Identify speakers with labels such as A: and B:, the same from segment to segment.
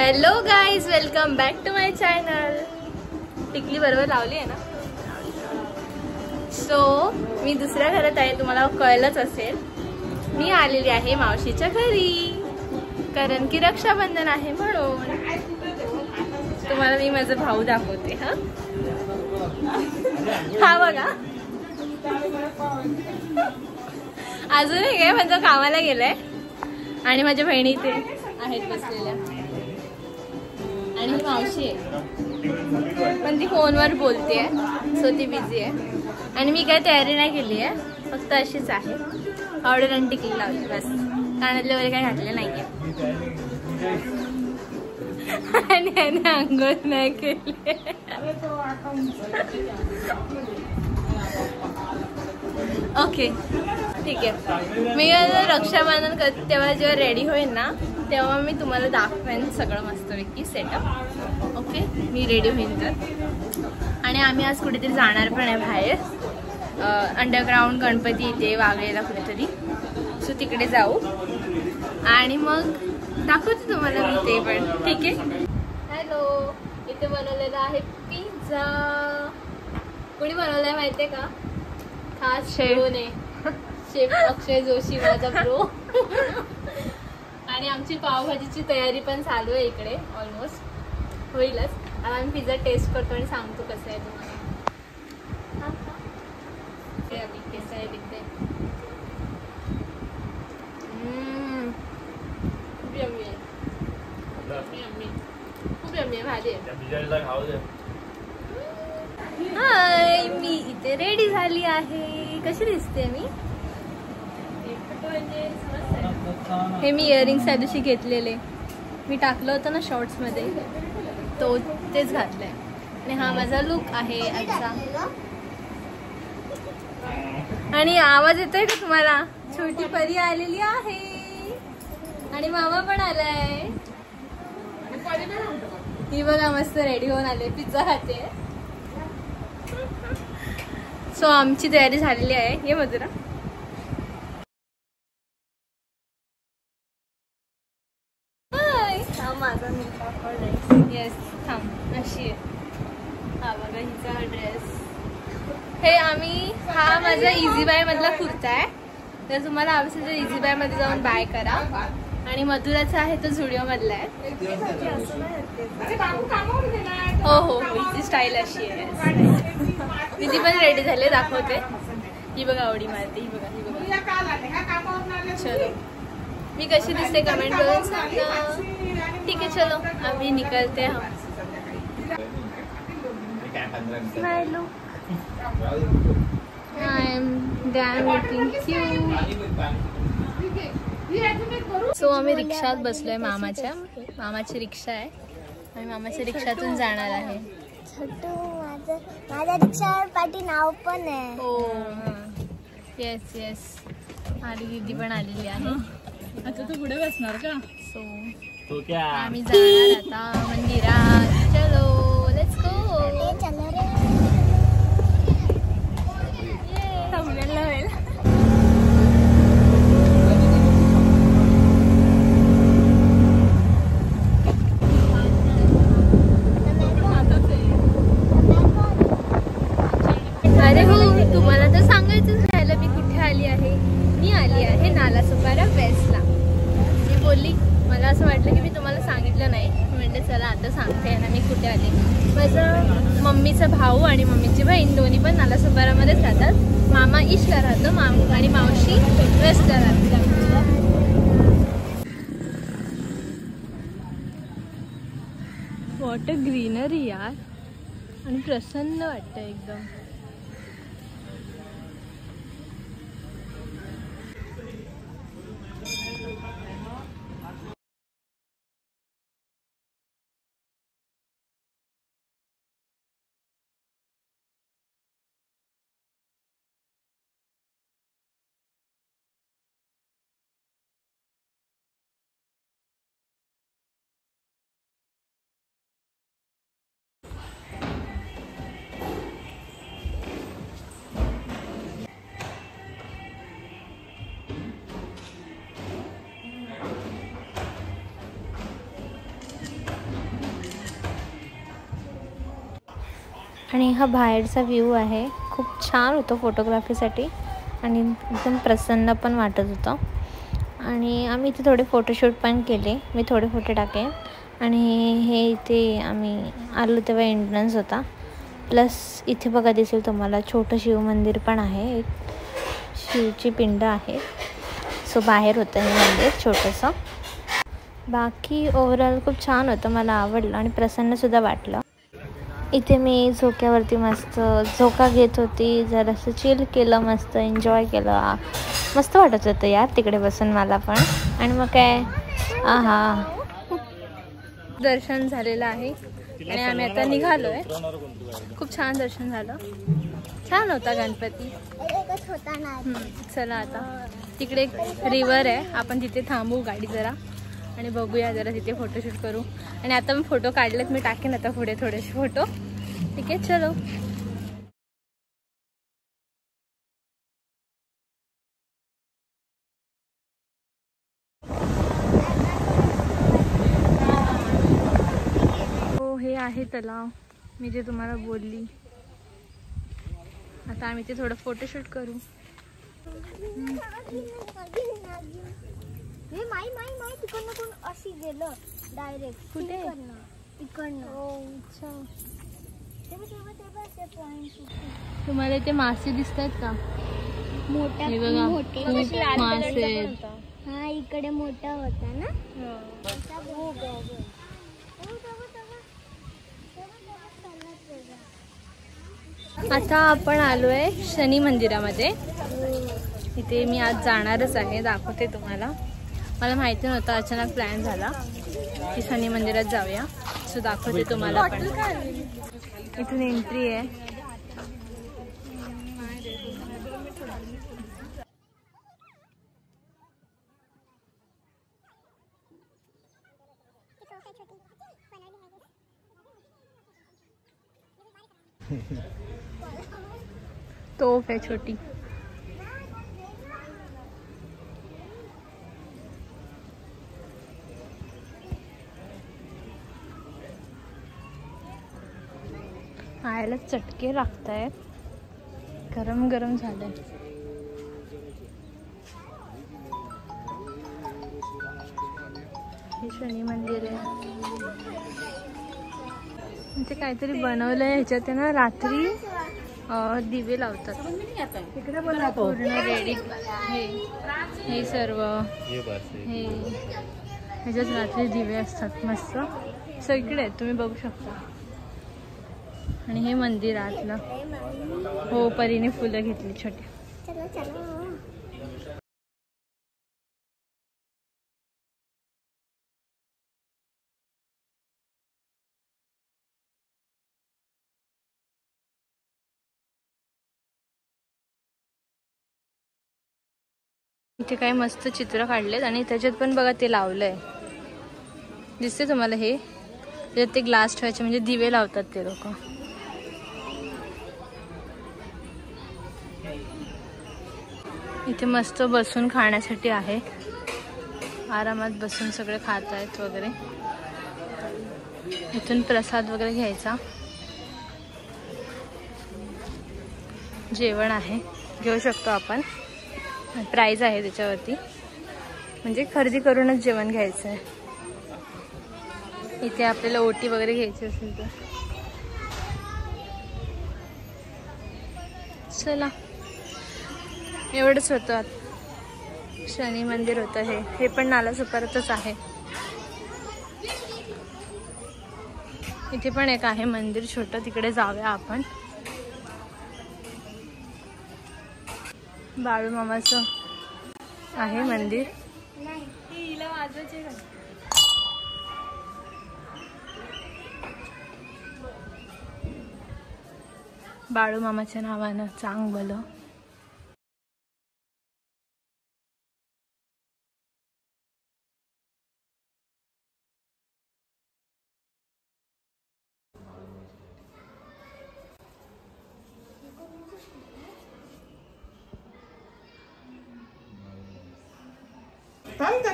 A: Hello guys, welcome back to my channel. टिकली बरोबर लावली आहे ना. सो मी दुसऱ्या घरात आहे, तुम्हाला कळलंच असेल. मी आलेली आहे मावशीच्या घरी, कारण की रक्षाबंधन आहे म्हणून. तुम्हाला मी माझा भाऊ दाखवते. हा बघा, अजून काय म्हणजे कामाला गेलाय आणि माझ्या बहिणी इथे आहेत बसलेल्या. आणि ही मावशी आहे, पण ती फोनवर बोलते, सो ती बिझी आहे. आणि मी काय तयारी नाही केली आहे, फक्त अशीच आहे. पावडर आणि टिकली लावली बस, कानातले वगैरे काही घातले नाहीये. आणि याने अंघोळ नाही केली. ओके ठीक आहे. मी रक्षाबंधन करते तेव्हा जेव्हा रेडी होईल ना, तेव्हा मी तुम्हाला दाखवेन सगळं मस्तपैकी सेटअप. ओके, मी रेडी होईन तर. आणि आम्ही आज कुठेतरी जाणार पण आहे बाहेर, अंडरग्राऊंड गणपती इथे वागळेला कुठेतरी. सो तिकडे जाऊ आणि मग दाखवते तुम्हाला मी ते पण. ठीक आहे. हॅलो, इथे बनवलेला आहे पिझ्झा. कोणी बनवलाय माहितीये का? खास शेफने, शेफ अक्षय जोशी माझा ब्रो. आणि आमची पावभाजीची तयारी पण चालू आहे इकडे, ऑलमोस्ट होईलच. आता आम्ही पिझ्झा टेस्ट करतो आणि सांगतो कसं आहे तुम्हाला. कसं आहे दिखते. खूप यम्मी आहे, खूप यम्मी आहे, भारी आहे. हाय, मी इथे रेडी झाली आहे. कशी दिसते मी? हे मी इयरिंग्स त्या दिवशी घेतलेले, मी टाकलं होतं ना शॉर्ट्स मध्ये, तो तेच घातलंय. आणि हा माझा लुक आहे आजचा. आणि आवाज येतोय का तुम्हाला? छोटी परी आलेली आहे आणि मामा पण आलाय. ही बघा मस्त रेडी होऊन आले, पिझ्झा खाते. सो आमची तयारी झालेली आहे. ये मधुरा. माझा येस, थांब, अशी आहे. हा बघा हिचा ड्रेस. हे आम्ही, हा माझा इझी बाय मधला कुर्ता आहे. तर तुम्हाला हवं असेल तर इझी बाय मध्ये जाऊन बाय करा. आणि मधुराचा आहे तो झुडिओ मधला आहे. हो हो हो, हिची स्टाईल अशी आहे. दिदी पण रेडी झाले, दाखवते. ही बघा आवडी मारते, ही बघा, ही बघा. चलो, मी कशी दिसते कमेंट करून सांगा. ठीक आहे, चलो अभी निकलते हम. My look, I am damn looking cute. So आम्ही रिक्षात बसलोय, मामाची रिक्षा आहे आणि मामाच्या रिक्षातून जाणार आहे.
B: माझ्या रिक्षावर पाठी नाव पण आहे.
A: हो, येस येस. आली दीदी पण आलेली आहे.
C: आता तू पुढे बसणार का?
A: सो आम्ही जाणार आता मंदिरात. चलो लेट्स गो.
B: चलो रे.
A: थांबलेला होईल. अरे हो, तुम्हाला तर सांगायचंच राहिलं मी कुठे आली आहे. मी आली आहे नालासोपारा वेस्टला. मी बोलली, मला असं वाटलं की मी तुम्हाला सांगितलं नाही, म्हणजे चला आता सांगते ना मी कुठे आले. माझं मम्मीचा भाऊ आणि मम्मीची बहीण दोन्ही पण नालासोपारामध्येच राहतात. मामा ईस्टला राहतो आणि मावशी वेस्टला राहते. वॉट अ ग्रीनरी यार, आणि प्रसन्न वाटतं एकदम.
D: आणि हा बाहेरचा व्ह्यू आहे. खूप छान होतं फोटोग्राफीसाठी आणि एकदम प्रसन्न पण वाटत होतं. आणि आम्ही इथे थोडे फोटोशूट पण केले. मी थोडे फोटो टाकेन. आणि हे इथे आम्ही आलो तेव्हा एंट्रन्स होता. प्लस इथे बघा दिसेल तुम्हाला छोटं शिव मंदिर पण आहे. एक शिवची पिंड आहे. सो बाहेर होतं हे मंदिर छोटंसं. बाकी ओव्हरऑल खूप छान होतं. मला आवडलं आणि प्रसन्नसुद्धा वाटलं. इथे मी झोक्यावरती मस्त झोका घेत होती. जरासं चिल केलं, मस्त एन्जॉय केलं. मस्त वाटत होतं यार तिकडे बसून मला पण. आणि मग काय
A: दर्शन झालेलं आहे आणि आम्ही आता निघालोय. खूप छान दर्शन झालं. छान होता गणपती. चला आता तिकडे एक रिव्हर आहे. आपण तिथे थांबू गाडी जरा आणि बघूया जरा तिथे फोटोशूट करू. आणि आता मी फोटो काढलेत. मी टाकेन आता पुढे थोडेसे फोटो. ठीक आहे चलो. हो हे आहे तलाव मी जे तुम्हाला बोलली. आता आम्ही ते थोडं फोटोशूट करू.
B: हे माई तिकडनं कोण अशी गेलं डायरेक्ट.
A: कुठे
B: इकडनं.
A: तुम्हाला इथे मासे दिसत आहेत का?
B: मोठा
A: हे बघा
B: मोठे
A: खूप मासे आहेत.
B: हा इकडे मोठा होता ना.
A: आता आपण आलोय शनी मंदिरामध्ये. इथे मी आज जाणारच आहे. दाखवते तुम्हाला. मला माहिती नव्हतं, अचानक प्लॅन झाला की शनी मंदिरात जाऊया. सो दाखवते तुम्हाला पण. इथून एंट्री आहे. तोफ आहे छोटी. खायला चटके लागतायत. गरम गरम झालंय. हे शनी मंदिर आहे. इथे काहीतरी बनवलंय. ह्याच्यात आहे ना रात्री दिवे लावतात. पूर्ण रेडी. हे सर्व हे ह्याच्यात रात्री दिवे असतात मस्त. सगळे आहेत तुम्ही बघू शकता. आणि हे मंदिर आतलं. हो परीने फुलं घेतली छोटी. इथे काही मस्त चित्र काढलेत आणि त्याच्यात पण बघा ते लावलंय. दिसते तुम्हाला हे? त्याच्यात ते ग्लास ठेवायचे म्हणजे दिवे लावतात ते लोक. इथे मस्त बसून खाण्यासाठी आहे. आरामात बसून सगळे खात आहेत वगैरे. इथून प्रसाद वगैरे घ्यायचा. जेवण आहे, घेऊ शकतो आपण. प्राइस आहे त्याच्यावरती. म्हणजे खरेदी करूनच जेवण घ्यायचं आहे. इथे आपल्याला ओटी वगैरे घ्यायची असेल तर. चला एवढंच होतं. शनी मंदिर होतं हे पण नालासोपारातच आहे. इथे पण एक आहे मंदिर छोटं. तिकडे जाऊया आपण. बाळूमामाचं आहे मंदिर. बाळूमामाच्या नावानं चांग भलं.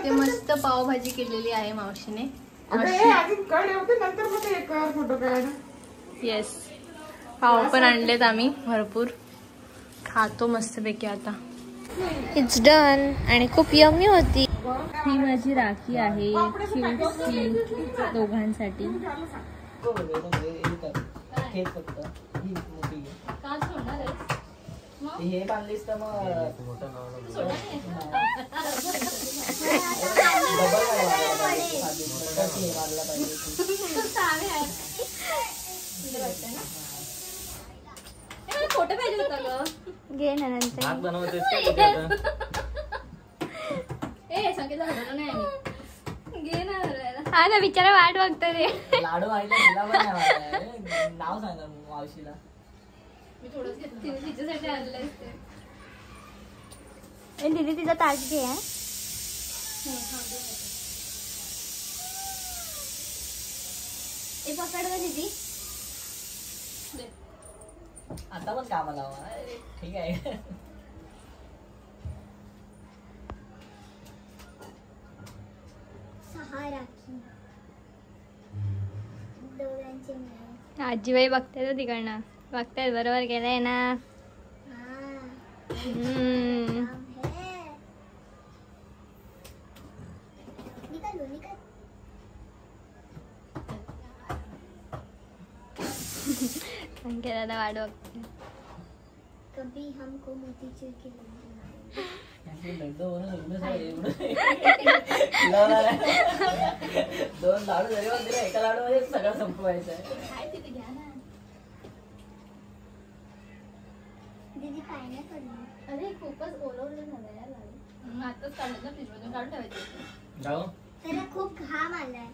A: ते मस्त पावभाजी केलेली आहे मावशीने. येस पाव पण आणलेत आम्ही भरपूर, खातो मस्तपैकी आता.
D: It's done. आणि खूप यम्मी होती.
A: ही माझी राखी आहे दोघांसाठी.
E: हे बांधलीस तर मग
A: फोटो पाहिजे होता ग.
B: घे ना नंतर.
A: घे ना.
B: हा ना बिचारा वाट बघतो रे.
E: लाडू आईला नाव सांगा मावशीला.
A: मी थोडंच घेतलं तिच्यासाठी आणलंय ते.
B: दीदी तिचा ताट घे. पकड का दीदी.
E: आता पण कामाला लावा. ठीक आहे.
B: आजीबाई बघताय तो तिकडनं. बघतायत बरोबर गेलाय ना. अंकित दादा वाट बघते. कभी हमको मोतीचूर की
E: दोन लाडू जरी दिले एका लाडू मध्ये सगळं संपवायचं आहे.
B: दीदी काय नाही पडलं.
A: अरे खूपच ओलवलं झालं यार लाडू. आताच काढलं ना फ्रीज मधून, काढून ठेवायचं.
B: त्याला खूप घाम आलाय.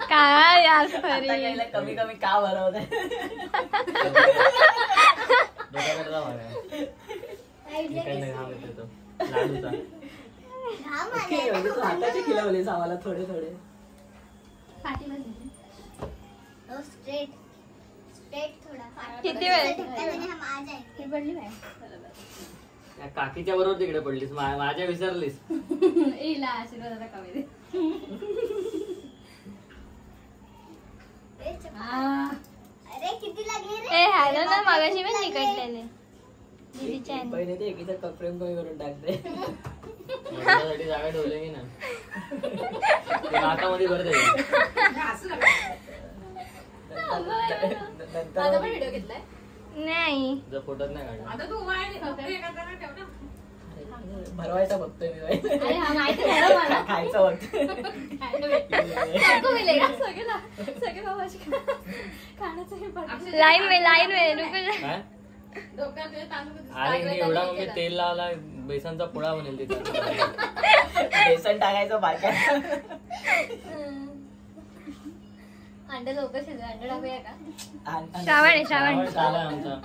A: काय यार
E: कमी कमी का भरवत तू हाताचे खिलवलेस आम्हाला थोडे थोडे.
A: किती वेळ
E: काकीच्या बरोबर तिकडे पडलीस, माझ्या विसरलीस.
A: आशीर्वादाचा कमी दे.
B: अरे किती लागले रे. हॅलो ना मगाशी पण निकटलेले.
E: पहिले ते एकीचा कपड्यां कमी करून टाकते. जागा ठेवले की ना हातामध्ये भरते.
A: व्हिडिओ घेतलाय
B: नाही.
E: फोटोच नाही काढला.
A: आता तू
E: भरवायचा बघतोय मी.
A: खायचं
E: बघतोय.
B: लाईन में रुको.
E: आणि एवढा मग तेल लावला, बेसनचा पोळा बनेल तिथं. बेसन टाकायचं बाकी.
B: अंडा लवकर शिजवा. अंडा टाकूया का.
A: श्रावण
E: झाला आमचा.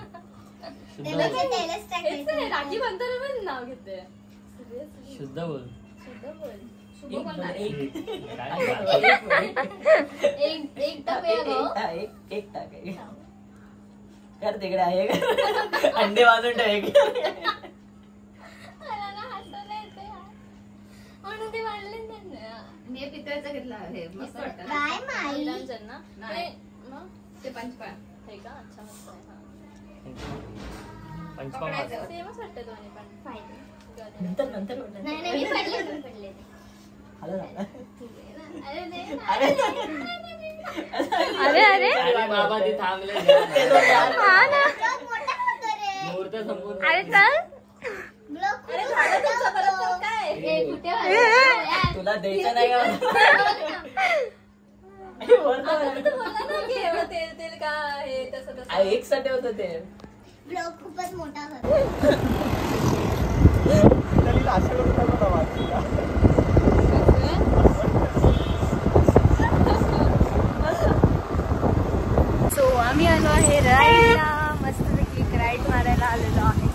A: राखी बनताना पण नाव घेते.
E: शुद्ध बोल. एक टाक कर तिकडे आहे. अंडे वाजून ठेव.
B: म्हणून ते वाढले
A: मी पितळेचा घेतला आहे. मस्त वाटतं
B: काय माई
A: ना ते पंचपाळ हे का. अच्छा मस्त
E: पंचपाळ
A: सेमच वाटतं दोन्ही पण.
E: नंतर नंतर
B: नाही पडले.
A: अरे अरे
E: बाबा ती थांबले. मुहूर्त संपून.
A: अरे चल.
E: तुला द्यायचं नाही का. एक साठी होत ते.
B: ब्लॉग खूपच मोठा.
A: सो आम्ही आलो आहे राईडला. मस्तपैकी एक राईड मारायला आलेलो आहे.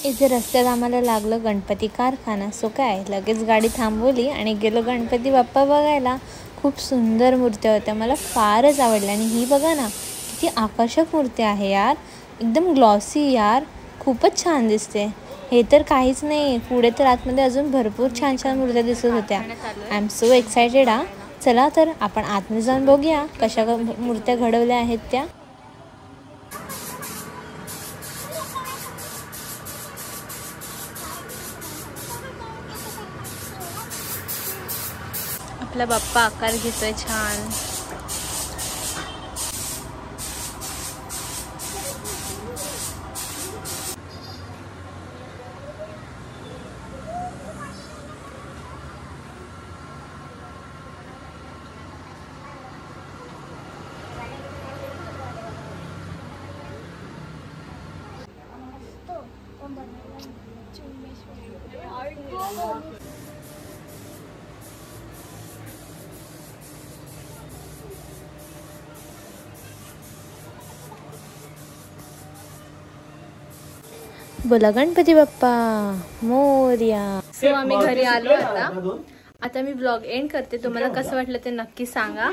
D: इथे रस्त्यात आम्हाला लागलं गणपती कारखाना. सो काय लगेच गाडी थांबवली आणि गेलो गणपती बाप्पा बघायला. खूप सुंदर मूर्त्या होत्या, मला फारच आवडल्या. आणि ही बघा ना किती आकर्षक मूर्ती आहे यार, एकदम ग्लॉसी यार, खूपच छान दिसते. हे तर काहीच नाही, पुढे तर आतमध्ये अजून भरपूर छान छान मूर्त्या दिसत होत्या. I am so excited. चला तर आपण आतमध्ये जाऊन बघूया कशा मूर्त्या घडवल्या आहेत त्या. आपला बाप्पा आकार घेतोय छान. बोला गणपती बाप्पा मोरया.
A: सो आम्ही घरी आलो आता मी ब्लॉग एंड करते. तुम्हाला कसं वाटलं ते नक्की सांगा.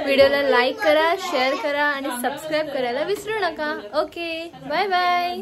A: व्हिडिओला लाईक करा, शेअर करा आणि सबस्क्राईब करायला विसरू नका. Okay, bye bye.